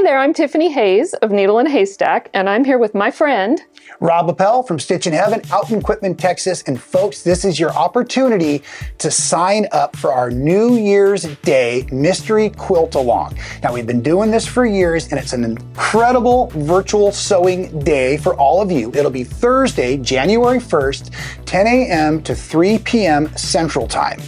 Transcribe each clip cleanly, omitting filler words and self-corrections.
Hi there, I'm Tiffany Hayes of Needle and Haystack, and I'm here with my friend Rob Appell from Stitchin Heaven out in Quitman, Texas. And folks, this is your opportunity to sign up for our New Year's Day mystery quilt along. Now, we've been doing this for years, and it's an incredible virtual sewing day for all of you. It'll be Thursday, January 1st, 10 a.m. to 3 p.m. Central Time.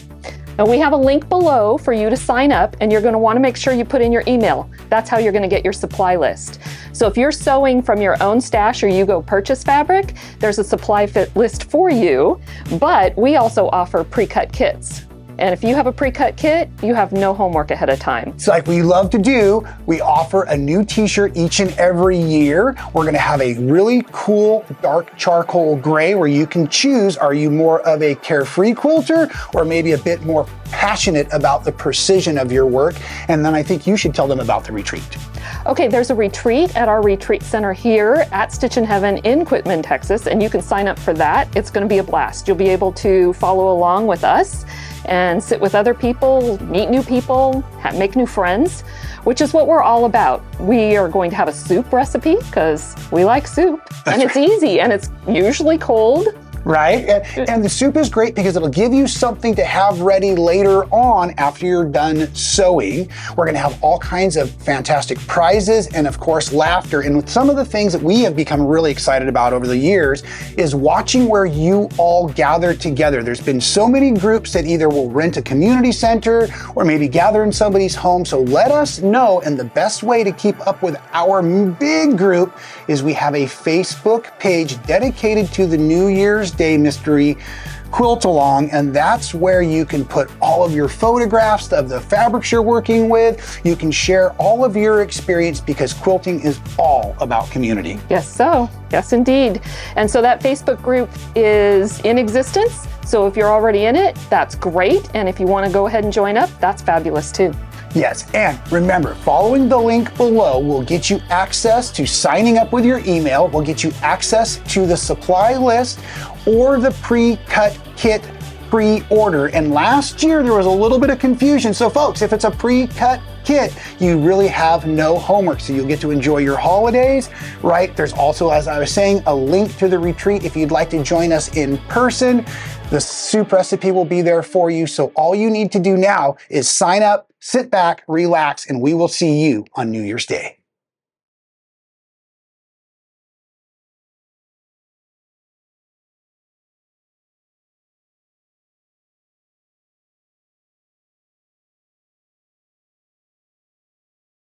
Now, we have a link below for you to sign up, and you're going to want to make sure you put in your email. That's how you're going to get your supply list. So if you're sewing from your own stash or you go purchase fabric, there's a supply list for you, but we also offer pre-cut kits. And if you have a pre-cut kit, you have no homework ahead of time. It's like we love to do. We offer a new t-shirt each and every year. We're going to have a really cool dark charcoal gray where you can choose, are you more of a carefree quilter or maybe a bit more passionate about the precision of your work? And then I think you should tell them about the retreat. Okay, there's a retreat at our retreat center here at Stitchin Heaven in Quitman, Texas, and you can sign up for that. It's going to be a blast. You'll be able to follow along with us and sit with other people, meet new people, make new friends, which is what we're all about. We are going to have a soup recipe because we like soup, and it's easy, and it's usually cold. Right? And the soup is great because it'll give you something to have ready later on after you're done sewing. We're going to have all kinds of fantastic prizes and, of course, laughter. And with some of the things that we have become really excited about over the years is watching where you all gather together. There's been so many groups that either will rent a community center or maybe gather in somebody's home. So let us know. And the best way to keep up with our big group is we have a Facebook page dedicated to the New Year's Day mystery quilt along, and that's where you can put all of your photographs of the fabrics you're working with. You can share all of your experience because quilting is all about community. Yes indeed. And so that Facebook group is in existence. So if you're already in it, that's great. And if you want to go ahead and join up, that's fabulous too. Yes, and remember, following the link below will get you access to signing up with your email, will get you access to the supply list or the pre-cut kit pre-order. And last year there was a little bit of confusion. So folks, if it's a pre-cut kit, you really have no homework. So you'll get to enjoy your holidays, right? There's also, as I was saying, a link to the retreat if you'd like to join us in person. The soup recipe will be there for you. So all you need to do now is sign up, sit back, relax, and we will see you on New Year's Day.